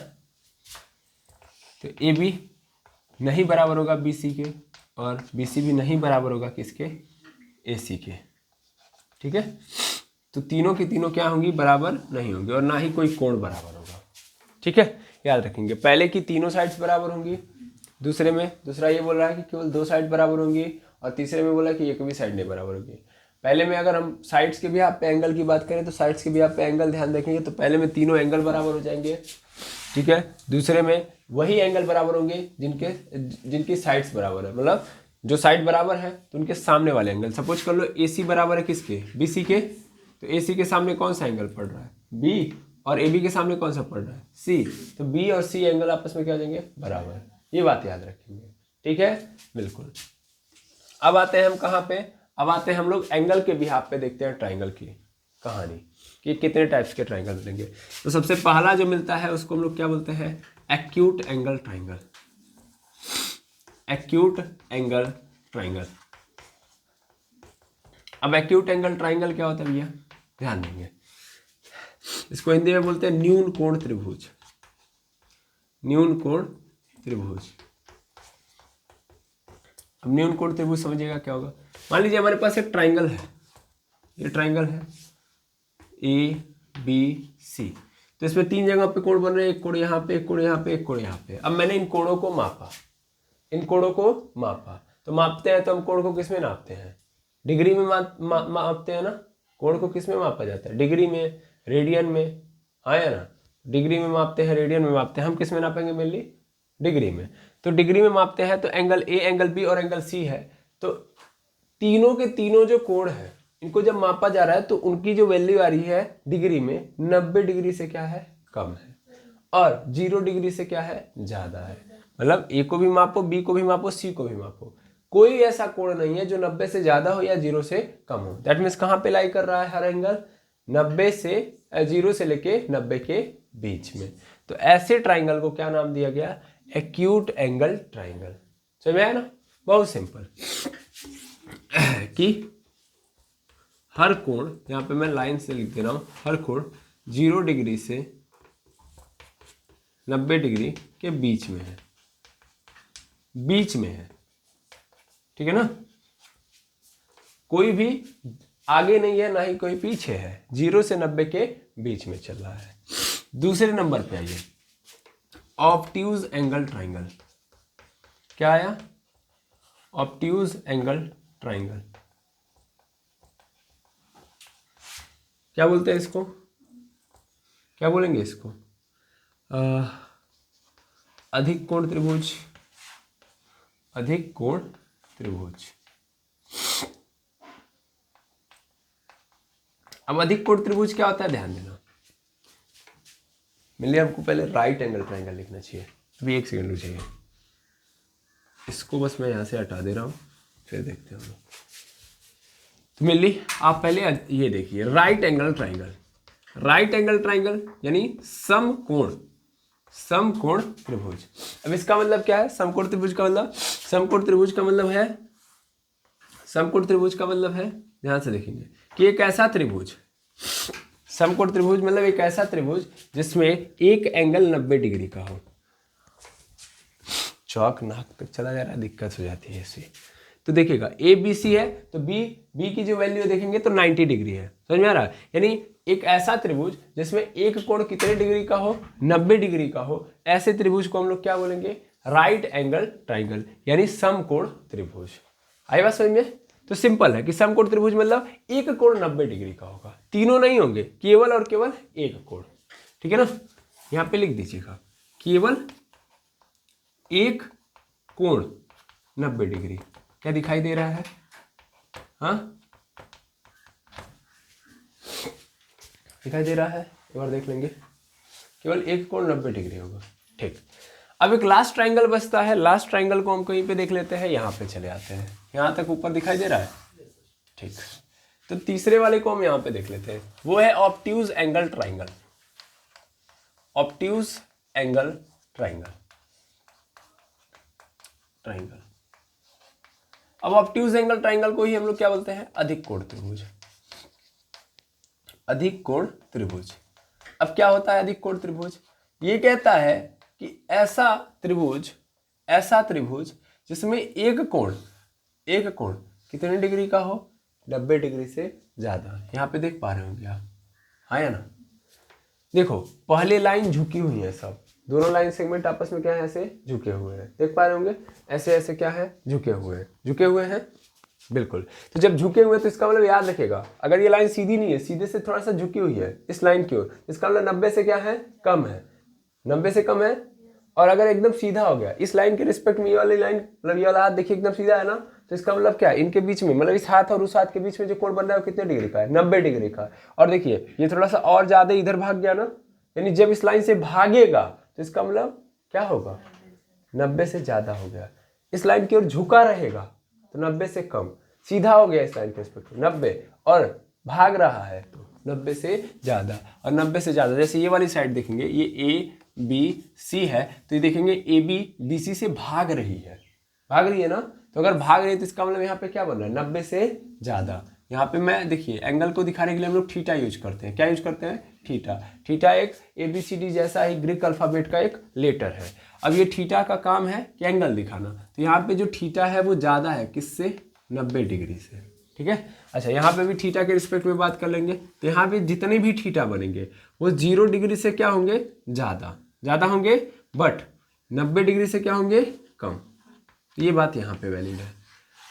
तो ए बी नहीं बराबर होगा बी सी के और बी सी भी नहीं बराबर होगा किसके? ए सी के, ठीक है। तो तीनों की तीनों क्या होंगी? बराबर नहीं होंगी और ना ही कोई कोण बराबर होगा, ठीक है। याद रखेंगे, पहले की तीनों साइड्स बराबर होंगी, दूसरे में दूसरा ये बोल रहा है कि केवल दो साइड बराबर होंगी और तीसरे में बोला कि एक भी साइड नहीं बराबर होगी। पहले में अगर हम साइड्स के भी आप पे एंगल की बात करें तो साइड्स के भी आप पे एंगल ध्यान रखेंगे, तो पहले में तीनों एंगल बराबर हो जाएंगे, ठीक है। दूसरे में वही एंगल बराबर होंगे जिनकी साइड्स बराबर है, मतलब जो साइड बराबर है तो उनके सामने वाले एंगल। सपोज कर लो ए सी बराबर है किसके? बी सी के, तो ए सी के सामने कौन सा एंगल पड़ रहा है? बी, और ए बी के सामने कौन सा पड़ रहा है, सी, तो बी और सी एंगल आपस में क्या हो जाएंगे, बराबर। ये बात याद रखेंगे, ठीक है, बिल्कुल। अब आते हैं हम कहाँ पे, अब आते हैं हम लोग एंगल के बिहाफ पे, देखते हैं ट्राइंगल की कहानी कि कितने टाइप्स के ट्राइंगल मिलेंगे। तो सबसे पहला जो मिलता है उसको हम लोग क्या बोलते हैं, acute angle triangle. Acute angle triangle. अब एक्यूट एंगल ट्राइंगल क्या होता है भैया, ध्यान देंगे, इसको हिंदी में बोलते हैं न्यून कोण त्रिभुज। न्यून कोण त्रिभुज। अब न्यून कोण त्रिभुज समझिएगा क्या होगा। मान लीजिए हमारे पास एक ट्राइंगल है, ये ट्राइंगल है ए बी सी, तो इसमें 3 जगह पे कोण बन रहे हैं, एक कोण यहाँ पे, एक कोण यहाँ पे, एक कोण यहाँ पे। अब मैंने इन कोणों को मापा, इन कोणों को मापा, तो मापते हैं तो हम कोण को किस में नापते हैं, डिग्री में मापते हैं ना। कोण को किस में मापा जाता है, डिग्री में, रेडियन में, आया ना, डिग्री में मापते हैं, रेडियन में मापते हैं, हम किस में नापेंगे, मेनली डिग्री में। तो डिग्री में मापते हैं तो एंगल ए, एंगल बी और एंगल सी है, तो तीनों के तीनों जो कोण है इनको जब मापा जा रहा है तो उनकी जो वैल्यू आ रही है डिग्री में 90 डिग्री से क्या है, कम है, और 0 डिग्री से क्या है, ज्यादा है। मतलब ए को भी मापो, बी को भी मापो, सी को भी मापो, कोई ऐसा कोण नहीं है जो 90 से ज्यादा हो या 0 से कम हो। दैट मीन्स कहाँ पे लाई कर रहा है हर एंगल, 90 से 0 से लेके 90 के बीच में। तो ऐसे ट्राइंगल को क्या नाम दिया गया, एक्यूट एंगल ट्राइंगल। समझ में आया ना, बहुत सिंपल कि हर कोण, यहाँ पे मैं लाइन से लिख दे रहा हूं, हर कोण 0 डिग्री से 90 डिग्री के बीच में है, बीच में है, ठीक है ना, कोई भी आगे नहीं है ना ही कोई पीछे है, 0 से 90 के बीच में चल रहा है। दूसरे नंबर पे आइए, ऑब्ट्यूज एंगल ट्राइंगल। क्या आया, ऑब्ट्यूज एंगल ट्राइंगल। क्या बोलते हैं इसको, क्या बोलेंगे इसको, अधिक कोण त्रिभुज। अधिक कोण त्रिभुज। अब अधिक कोण त्रिभुज क्या होता है, ध्यान देना, मिलिए हमको पहले राइट एंगल ट्राइंगल लिखना चाहिए। अभी 1 सेकंड रुकिए, इसको बस मैं यहाँ से हटा दे रहा हूँ, फिर देखते हैं। तो मिली आप पहले ये देखिए, right angle triangle. Right angle triangle यानी समकोण, समकोण त्रिभुज। अब इसका मतलब क्या है, समकोण त्रिभुज का मतलब, समकोण त्रिभुज का मतलब है, समकोण त्रिभुज का मतलब है, ध्यान से देखेंगे कि एक ऐसा त्रिभुज, समकोण त्रिभुज मतलब एक ऐसा त्रिभुज जिसमें एक एंगल 90 डिग्री का हो। चौक नाक तक चला जा रहा है, दिक्कत हो जाती है इससे। तो देखिएगा ए बी सी है, तो बी की जो वैल्यू देखेंगे तो 90 डिग्री है। समझ में आ रहा है, यानी एक ऐसा त्रिभुज जिसमें एक कोण कितने डिग्री का हो, 90 डिग्री का हो, ऐसे त्रिभुज को हम लोग क्या बोलेंगे, राइट एंगल ट्राइंगल, यानी समकोण त्रिभुज। आई बात समझ में। तो सिंपल है कि समकोण त्रिभुज मतलब एक कोण 90 डिग्री का होगा, तीनों नहीं होंगे, केवल और केवल एक कोण, ठीक है ना। यहां पे लिख दीजिएगा, केवल एक कोण 90 डिग्री। क्या दिखाई दे रहा है, हाँ दिखाई दे रहा है, एक बार देख लेंगे, केवल एक कोण 90 डिग्री होगा, ठीक। अब एक लास्ट ट्राइंगल बचता है, लास्ट ट्राइंगल को हम कहीं पे देख लेते हैं, यहाँ पे चले आते हैं, यहाँ तक ऊपर दिखाई दे रहा है, ठीक। तो तीसरे वाले को हम यहाँ पे देख लेते हैं, वो है obtuse angle triangle. Obtuse angle triangle, triangle. अब ऑब्ट्यूज एंगल ट्राइंगल को ही हम लोग क्या बोलते हैं, अधिक कोण त्रिभुज। अधिक कोण त्रिभुज। अब क्या होता है अधिक कोण त्रिभुज, ये कहता है कि ऐसा त्रिभुज, ऐसा त्रिभुज जिसमें एक कोण कितने डिग्री का हो, 90 डिग्री से ज्यादा। यहां पे देख पा रहे होंगे आप, हाँ या ना। देखो पहले लाइन झुकी हुई है, सब दोनों लाइन सेगमेंट आपस में क्या है, ऐसे झुके हुए हैं, देख पा रहे होंगे, ऐसे ऐसे क्या है, झुके हुए हैं, झुके हुए हैं, बिल्कुल। तो जब झुके हुए तो इसका मतलब याद रखेगा, अगर ये लाइन सीधी नहीं है, सीधे से थोड़ा सा झुकी हुई है इस लाइन की ओर, इसका मतलब 90 से क्या है, कम है, 90 से कम है, और अगर एकदम सीधा हो गया इस लाइन के रिस्पेक्ट में, ये वाली लाइन मतलब ये वाला हाथ देखिए एकदम सीधा है ना, तो इसका मतलब क्या है, इनके बीच में मतलब इस हाथ और उस हाथ के बीच में जो कोण बन रहा है वो कितने डिग्री का है, 90 डिग्री का। और देखिए ये थोड़ा सा और ज्यादा इधर भाग गया ना, यानी जब इस लाइन से भागेगा तो इसका मतलब क्या होगा, 90 से ज्यादा हो गया। इस लाइन की ओर झुका रहेगा तो 90 से कम, सीधा हो गया इस लाइन के रिस्पेक्ट में 90, और भाग रहा है तो 90 से ज़्यादा। और 90 से ज़्यादा जैसे ये वाली साइड देखेंगे, ये ए बी सी है, तो ये देखेंगे ए बी बी सी से भाग रही है, भाग रही है ना, तो अगर भाग रही है तो इसका मतलब यहाँ पे क्या बन रहा है, 90 से ज़्यादा। यहाँ पे मैं देखिए एंगल को दिखाने के लिए हम लोग थीटा यूज करते हैं, क्या यूज करते हैं, थीटा। थीटा एक ABCD जैसा ही ग्रीक अल्फ़ाबेट का एक लेटर है। अब ये थीटा का काम है कि एंगल दिखाना, तो यहाँ पे जो थीटा है वो ज़्यादा है किससे, 90 डिग्री से, ठीक है। अच्छा यहाँ पे भी थीटा के रिस्पेक्ट में बात कर लेंगे, तो यहाँ पे जितने भी थीटा बनेंगे वो 0 डिग्री से क्या होंगे, ज़्यादा होंगे, बट 90 डिग्री से क्या होंगे, कम। ये बात यहाँ पे वैलिड है।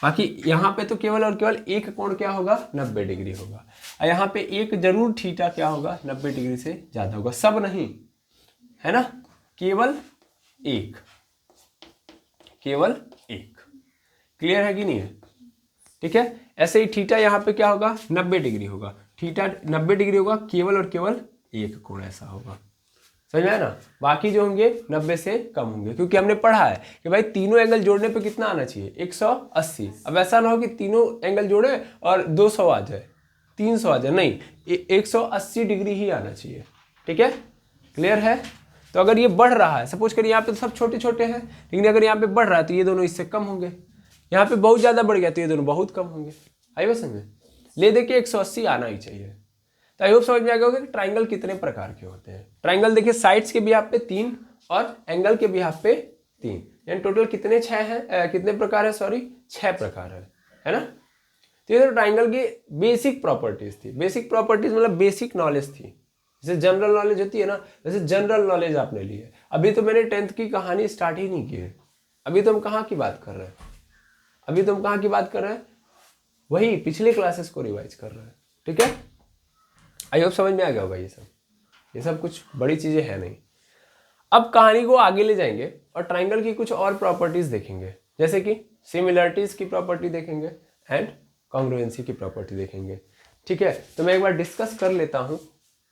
बाकी यहाँ पे तो केवल और केवल एक कोण क्या होगा, 90 डिग्री होगा। और यहाँ पे एक जरूर थीटा क्या होगा, 90 डिग्री से ज़्यादा होगा, सब नहीं है ना, केवल एक, केवल एक। क्लियर है कि नहीं है, ठीक है। ऐसे ही थीटा यहाँ पे क्या होगा, 90 डिग्री होगा, थीटा 90 डिग्री होगा, केवल और केवल एक कोण ऐसा होगा, समझ में आया ना। बाकी जो होंगे 90 से कम होंगे, क्योंकि हमने पढ़ा है कि भाई तीनों एंगल जोड़ने पे कितना आना चाहिए, 180। अब ऐसा ना हो कि तीनों एंगल जोड़े और 200 आ जाए, 300 आ जाए, नहीं 180 डिग्री ही आना चाहिए, ठीक है। क्लियर है। तो अगर ये बढ़ रहा है, सपोज करिए यहाँ पे तो सब छोटे छोटे हैं, लेकिन अगर यहाँ पे बढ़ रहा है तो ये दोनों इससे कम होंगे, यहाँ पे बहुत ज़्यादा बढ़ गया तो ये दोनों बहुत कम होंगे। आई बात समझ में, ले दे के 180 आना ही चाहिए। तो आई होप समझ में आ गया होगा कि ट्राइंगल कितने प्रकार के होते हैं। ट्राइंगल देखिए साइड्स के बिहाफ पे 3 और एंगल के बिहाफ पे 3, यानी टोटल कितने 6 हैं, कितने प्रकार है, सॉरी 6 प्रकार है ना। तो ये तो ट्राइंगल की बेसिक प्रॉपर्टीज थी। बेसिक प्रॉपर्टीज मतलब बेसिक नॉलेज थी, जैसे जनरल नॉलेज होती है ना, वैसे जनरल नॉलेज आपने ली है। अभी तो मैंने 10th की कहानी स्टार्ट ही नहीं की है, अभी तो हम कहाँ की बात कर रहे हैं, अभी तो हम कहाँ की बात कर रहे हैं, वही पिछले क्लासेस को रिवाइज कर रहे हैं, ठीक है। आई होप समझ में आ गया होगा। ये सब कुछ बड़ी चीजें हैं नहीं। अब कहानी को आगे ले जाएंगे और ट्राइंगल की कुछ और प्रॉपर्टीज देखेंगे, जैसे कि सिमिलरिटीज की प्रॉपर्टी देखेंगे एंड कॉन्ग्रुएंसी की प्रॉपर्टी देखेंगे, ठीक है। तो मैं एक बार डिस्कस कर लेता हूँ,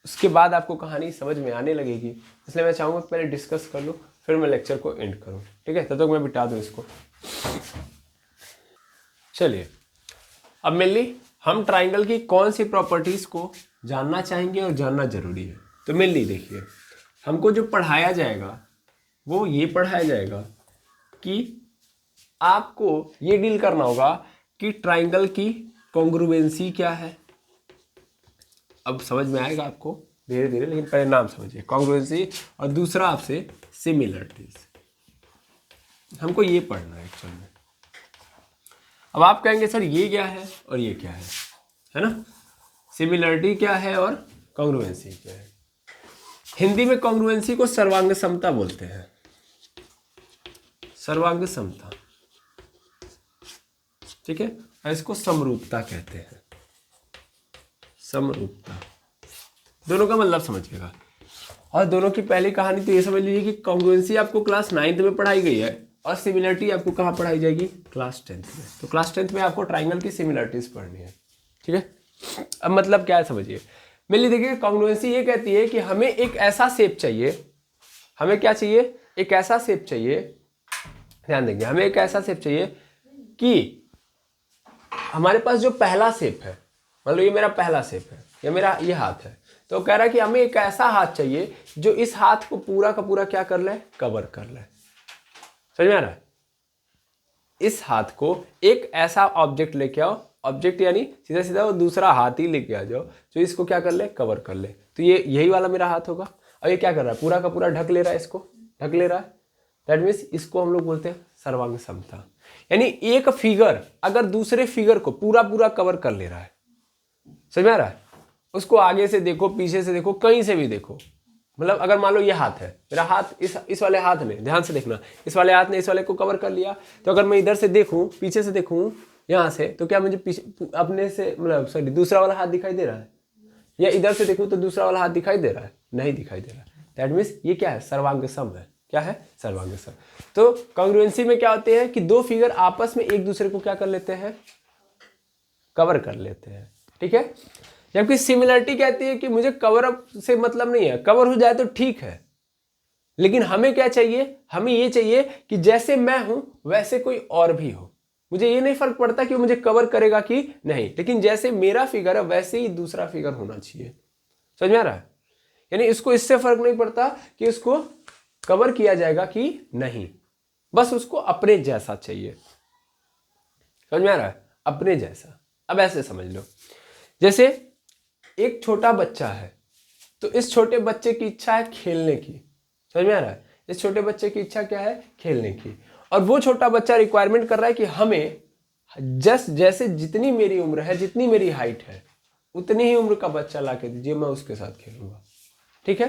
उसके बाद आपको कहानी समझ में आने लगेगी, इसलिए मैं चाहूँगा पहले डिस्कस कर लूँ फिर मैं लेक्चर को एंड करूँ, ठीक है। तब तक मैं बिता दूँ इसको। चलिए अब मेनली हम ट्राइंगल की कौन सी प्रॉपर्टीज को जानना चाहेंगे और जानना जरूरी है। तो मेनली देखिए हमको जो पढ़ाया जाएगा वो ये पढ़ाया जाएगा कि आपको ये डील करना होगा कि ट्राइंगल की कॉन्ग्रुएंसी क्या है। अब समझ में आएगा आपको धीरे धीरे, लेकिन पहले नाम समझिए, कॉन्ग्रुएंसी, और दूसरा आपसे सिमिलरिटीज। हमको ये पढ़ना है एक्चुअल में। अब आप कहेंगे सर ये क्या है और ये क्या है ना, सिमिलरिटी क्या है और कॉन्ग्रुएंसी क्या है। हिंदी में कॉन्ग्रुएंसी को सर्वांग समता बोलते हैं, सर्वांग समता, ठीक है। और इसको समरूपता कहते हैं, समरूपता। दोनों का मतलब समझिएगा। और दोनों की पहली कहानी तो ये समझ लीजिए कि कॉन्ग्रुएंसी आपको क्लास 9th में पढ़ाई गई है और सिमिलरिटी आपको कहाँ पढ़ाई जाएगी, क्लास 10th में। तो क्लास 10th में आपको ट्राइंगल की सिमिलरिटीज पढ़नी है, ठीक है। अब मतलब क्या है समझिए, मेनली देखिए कॉन्ग्रुएंसी ये कहती है कि हमें एक ऐसा शेप चाहिए, हमें क्या चाहिए, एक ऐसा शेप चाहिए, ध्यान देंगे, हमें एक ऐसा शेप चाहिए कि हमारे पास जो पहला शेप है, मतलब ये मेरा पहला शेप है, या मेरा ये हाथ है, तो कह रहा है कि हमें एक ऐसा हाथ चाहिए जो इस हाथ को पूरा का पूरा क्या कर ले, कवर कर ले। समझ में आ रहा है। इस हाथ को एक ऐसा ऑब्जेक्ट लेके आओ, ऑब्जेक्ट यानी सीधा सीधा वो दूसरा हाथ ही लेके आ जाओ जो इसको क्या कर ले, कवर कर ले। तो ये यही वाला मेरा हाथ होगा, और ये क्या कर रहा है, पूरा का पूरा ढक ले रहा है, इसको ढक ले रहा है। दैट मीन्स इसको हम लोग बोलते हैं सर्वांग समता। यानी एक फिगर अगर दूसरे फिगर को पूरा पूरा कवर कर ले रहा है, समझ में आ रहा है, उसको आगे से देखो, पीछे से देखो, कहीं से भी देखो। मतलब अगर मान लो ये हाथ है, मेरा हाथ इस वाले हाथ ने, ध्यान से देखना, इस वाले हाथ ने इस वाले को कवर कर लिया, तो अगर मैं इधर से देखूं, पीछे से देखूं, यहाँ से, तो क्या मुझे पीछे अपने से मतलब सॉरी दूसरा वाला हाथ दिखाई दे रहा है, या इधर से देखूं तो दूसरा वाला हाथ दिखाई दे रहा है, नहीं दिखाई दे रहा है। दैट मीन्स ये क्या है, सर्वांग सम है, क्या है, सर्वांग सम। तो कॉन्ग्रुएंसी में क्या होते हैं कि दो फिगर आपस में एक दूसरे को क्या कर लेते हैं, कवर कर लेते हैं, ठीक है। जबकि सिमिलरिटी कहती है कि मुझे कवर अप से मतलब नहीं है, कवर हो जाए तो ठीक है, लेकिन हमें क्या चाहिए, हमें ये चाहिए कि जैसे मैं हूं वैसे कोई और भी हो। मुझे ये नहीं फर्क पड़ता कि वो मुझे कवर करेगा कि नहीं, लेकिन जैसे मेरा फिगर है वैसे ही दूसरा फिगर होना चाहिए। समझ में आ रहा है? यानी इसको इससे फर्क नहीं पड़ता कि उसको कवर किया जाएगा कि नहीं, बस उसको अपने जैसा चाहिए। समझ में आ रहा है? अपने जैसा। अब ऐसे समझ लो, जैसे एक छोटा बच्चा है, तो इस छोटे बच्चे की इच्छा है खेलने की। समझ में आ रहा है? इस छोटे बच्चे की इच्छा क्या है, खेलने की। और वो छोटा बच्चा रिक्वायरमेंट कर रहा है कि हमें जैसे जितनी मेरी उम्र है, जितनी मेरी हाइट है, उतनी ही उम्र का बच्चा ला के दीजिए, मैं उसके साथ खेलूंगा। ठीक है,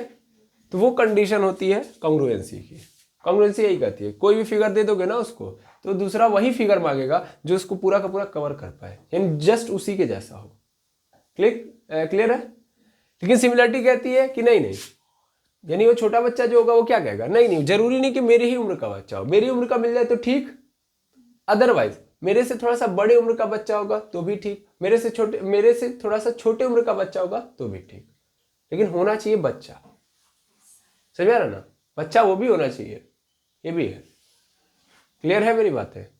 तो वो कंडीशन होती है कॉन्ग्रुएंसी की। कॉन्ग्रुएंसी यही कहती है, कोई भी फिगर दे दोगे ना उसको, तो दूसरा वही फिगर मांगेगा जो उसको पूरा का पूरा कवर कर पाए, यानी जस्ट उसी के जैसा हो। क्लियर है? लेकिन सिमिलरिटी कहती है कि नहीं, यानी वो छोटा बच्चा जो होगा वो क्या कहेगा, नहीं, जरूरी नहीं कि मेरी ही उम्र का बच्चा हो, मेरी उम्र का मिल जाए तो ठीक, अदरवाइज मेरे से थोड़ा सा बड़े उम्र का बच्चा होगा तो भी ठीक, मेरे से थोड़ा सा छोटे उम्र का बच्चा होगा तो भी ठीक, लेकिन होना चाहिए बच्चा। समझ आ रहा ना? बच्चा वो भी होना चाहिए, ये भी है। क्लियर है मेरी बात है?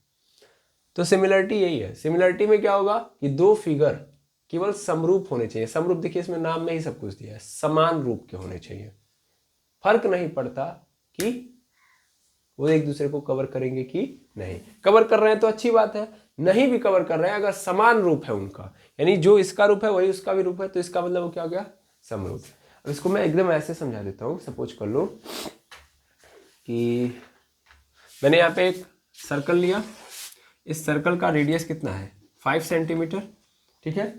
तो सिमिलरिटी यही है। सिमिलरिटी में क्या होगा कि दो फिगर केवल समरूप होने चाहिए। समरूप देखिए इसमें नाम में ही सब कुछ दिया है, समान रूप के होने चाहिए। फर्क नहीं पड़ता कि वो एक दूसरे को कवर करेंगे कि नहीं। कवर कर रहे हैं तो अच्छी बात है, नहीं भी कवर कर रहे हैं, अगर समान रूप है उनका, यानी जो इसका रूप है वही उसका भी रूप है, तो इसका मतलब वो क्या हो गया, समरूप। अब इसको मैं एकदम ऐसे समझा देता हूँ। सपोज कर लो कि मैंने यहाँ पे एक सर्कल लिया, इस सर्कल का रेडियस कितना है, 5 सेंटीमीटर, ठीक है।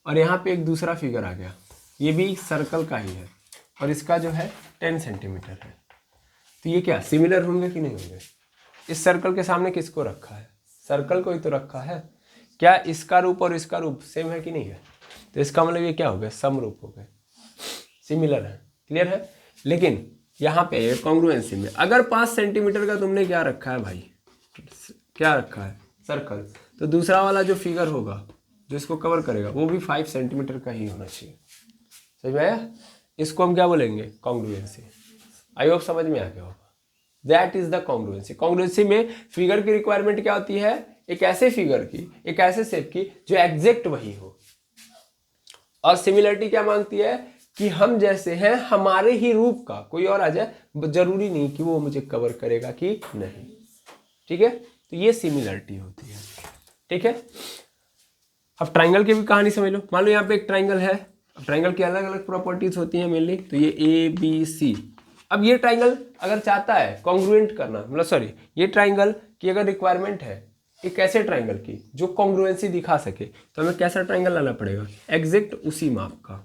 और यहाँ पे एक दूसरा फिगर आ गया, ये भी सर्कल का ही है, और इसका जो है 10 सेंटीमीटर है। तो ये क्या सिमिलर होंगे कि नहीं होंगे? इस सर्कल के सामने किसको रखा है, सर्कल को ही तो रखा है। क्या इसका रूप और इसका रूप सेम है कि नहीं है? तो इसका मतलब ये क्या हो गया, समरूप हो गए, सिमिलर है। क्लियर है? लेकिन यहाँ पे कॉन्ग्रुएंसी में अगर 5 सेंटीमीटर का तुमने क्या रखा है भाई, क्या रखा है, सर्कल, तो दूसरा वाला जो फिगर होगा जो इसको कवर करेगा वो भी 5 सेंटीमीटर का ही होना चाहिए। समझ में आया? इसको हम क्या बोलेंगे, कॉन्ग्रुएंसी। आई होप समझ में आ गया होगा। That is the congruency. Congruency में फिगर की रिक्वायरमेंट क्या होती है, एक ऐसे फिगर की, एक ऐसे शेप की जो एग्जैक्ट वही हो। और सिमिलरिटी क्या मांगती है कि हम जैसे हैं हमारे ही रूप का कोई और आ जाए, जरूरी नहीं कि वो मुझे कवर करेगा कि नहीं। ठीक है, तो ये सिमिलरिटी होती है। ठीक है, अब ट्राइंगल की भी कहानी समझ लो। मान लो यहाँ पे एक ट्राइंगल है, ट्राइंगल की अलग अलग प्रॉपर्टीज होती हैं मेनली, तो ये ABC। अब ये ट्राइंगल अगर चाहता है कॉन्ग्रुएंट करना, मतलब सॉरी, ये ट्राइंगल की अगर रिक्वायरमेंट है एक ऐसे ट्राइंगल की जो कॉन्ग्रुएंसी दिखा सके, तो हमें कैसा ट्राइंगल लाना पड़ेगा, एग्जैक्ट उसी माप का,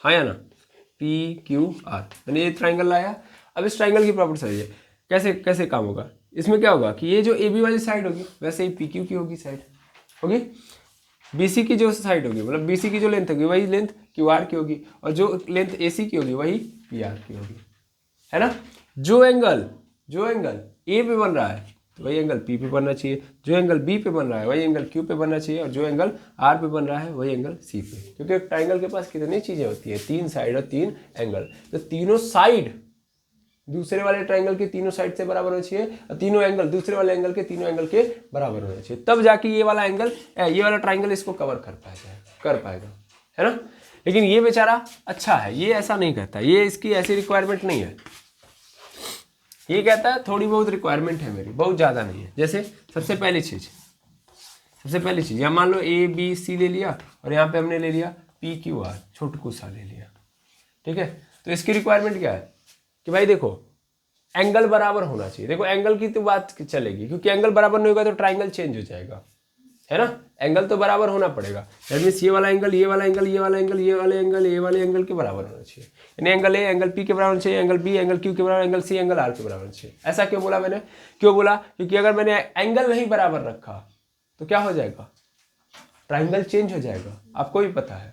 हाँ या ना, PQR। मैंने ये ट्राइंगल लाया। अब इस ट्राइंगल की प्रॉपर्टी समझिए कैसे कैसे काम होगा। इसमें क्या होगा कि ये जो AB वाली साइड होगी वैसे ही PQ की होगी साइड, होगी। BC की जो साइड होगी, मतलब BC की जो लेंथ होगी वही लेंथ QR की होगी, और जो लेंथ AC की होगी वही PR की होगी, है ना। जो एंगल A पे बन रहा है तो वही एंगल P पे बनना चाहिए, जो एंगल B पे बन रहा है वही एंगल Q पे बनना चाहिए, और जो एंगल R पे बन रहा है वही एंगल C पे। क्योंकि ट्राइंगल के पास कितनी चीजें होती है, 3 साइड और 3 एंगल, तो तीनों साइड दूसरे वाले ट्राइंगल के तीनों साइड से बराबर होना चाहिए, और तीनों एंगल दूसरे वाले एंगल के तीनों एंगल के बराबर होना चाहिए, तब जाके ये वाला एंगल, ये वाला ट्राइंगल इसको कवर कर पाएगा, है ना। लेकिन ये बेचारा अच्छा है, ये ऐसा नहीं कहता, ये इसकी ऐसी रिक्वायरमेंट नहीं है। ये कहता है थोड़ी बहुत रिक्वायरमेंट है मेरी, बहुत ज़्यादा नहीं है। जैसे सबसे पहली चीज़ यहाँ मान लो ABC ले लिया, और यहाँ पे हमने ले लिया PQR, छोटकू सा ले लिया, ठीक है। तो इसकी रिक्वायरमेंट क्या है कि भाई देखो एंगल बराबर होना चाहिए। देखो एंगल की तो बात चलेगी, क्योंकि एंगल बराबर नहीं होगा तो ट्राइंगल चेंज हो जाएगा, है ना। एंगल तो बराबर होना पड़ेगा, दैट मीन्स ये वाला एंगल, ये वाला एंगल, ये वाला एंगल, ये वाले एंगल, ये वाले एंगल के बराबर होना चाहिए। यानी एंगल A एंगल P के बराबर होना चाहिए, एंगल B एंगल Q के बराबर, एंगल C एंगल R के बराबर होना चाहिए। ऐसा क्यों बोला मैंने, क्यों बोला, क्योंकि अगर मैंने एंगल नहीं बराबर रखा तो क्या हो जाएगा, ट्राइंगल चेंज हो जाएगा। आपको भी पता है,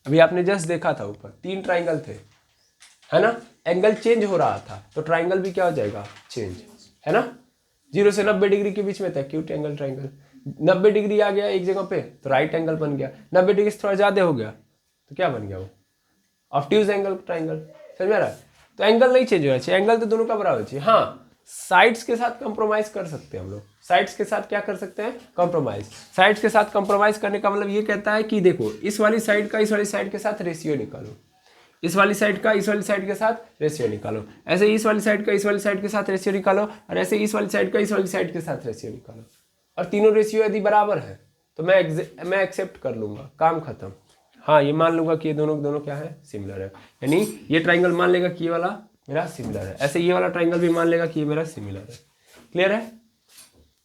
अभी आपने जस्ट देखा था ऊपर 3 ट्राइंगल थे, है ना, एंगल चेंज हो रहा था तो ट्राइंगल भी क्या हो जाएगा, चेंज, है ना। 0 से 90 डिग्री के बीच में था एक्यूट एंगल ट्राइंगल, 90 डिग्री आ गया एक जगह पे तो राइट एंगल बन गया, 90 डिग्री से थोड़ा ज्यादा हो गया तो क्या बन गया वो, ऑब्ट्यूज एंगल ट्राइंगल। समझ में आ रहा है? तो एंगल नहीं चेंज होना चाहिए, एंगल तो दोनों का बराबर चाहिए। हाँ, साइड्स के साथ कंप्रोमाइज कर सकते हैं हम लोग, साइड्स के साथ क्या कर सकते हैं, कंप्रोमाइज। साइड्स के साथ कंप्रोमाइज करने का मतलब ये कहता है कि देखो इस वाली साइड का इस वाली साइड के साथ रेशियो निकालो, इस वाली साइड का इस वाली साइड के साथ रेशियो निकालो, ऐसे इस वाली साइड का इस वाली साइड के साथ रेशियो निकालो, और ऐसे इस वाली साइड का इस वाली साइड के साथ रेशियो निकालो, और तीनों रेशियो यदि बराबर है तो मैं एक्सेप्ट कर लूंगा, काम खत्म। हाँ, ये मान लूंगा कि ये दोनों दोनों क्या है, सिमिलर है, यानी ये ट्राइंगल मान लेगा कि ये वाला मेरा सिमिलर है, ऐसे ये वाला ट्राइंगल भी मान लेगा कि ये मेरा सिमिलर है। क्लियर है?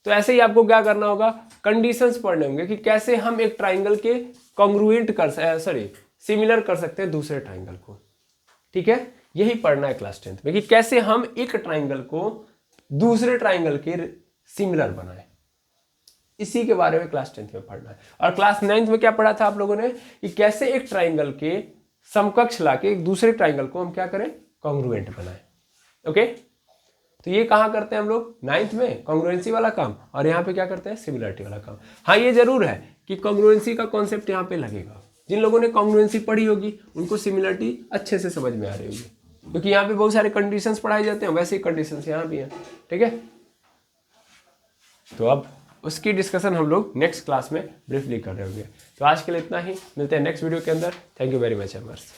तो ऐसे ही आपको क्या करना होगा, कंडीशंस पढ़ने होंगे कि कैसे हम एक ट्राइंगल के कॉन्ग्रुएंट सिमिलर कर सकते हैं दूसरे ट्राइंगल को। ठीक है, यही पढ़ना है क्लास 10th में कि कैसे हम एक ट्राइंगल को दूसरे ट्राइंगल के सिमिलर बनाए, इसी के बारे में क्लास 10th में पढ़ना है। और क्लास 9th में क्या पढ़ा था आप लोगों ने कि कैसे एक ट्राइंगल के समकक्ष लाके एक दूसरे ट्राइंगल को हम क्या करें, कॉन्ग्रुएंट बनाए। ओके, तो ये कहाँ करते हैं हम लोग, 9th में कॉन्ग्रुएंसी वाला काम, और यहाँ पे क्या करते हैं, सिमिलरिटी वाला काम। हाँ, ये जरूर है कि कॉन्ग्रुएंसी का कॉन्सेप्ट यहाँ पे लगेगा, जिन लोगों ने कॉन्ग्रुएंसी पढ़ी होगी उनको सिमिलरिटी अच्छे से समझ में आ रही होगी, क्योंकि यहाँ पे बहुत सारे कंडीशंस पढ़ाए जाते हैं, वैसे ही कंडीशंस यहाँ भी हैं। ठीक है, तो अब उसकी डिस्कशन हम लोग नेक्स्ट क्लास में ब्रीफली कर रहे होंगे। तो आज के लिए इतना ही, मिलते हैं नेक्स्ट वीडियो के अंदर। Thank you very much एमर्स।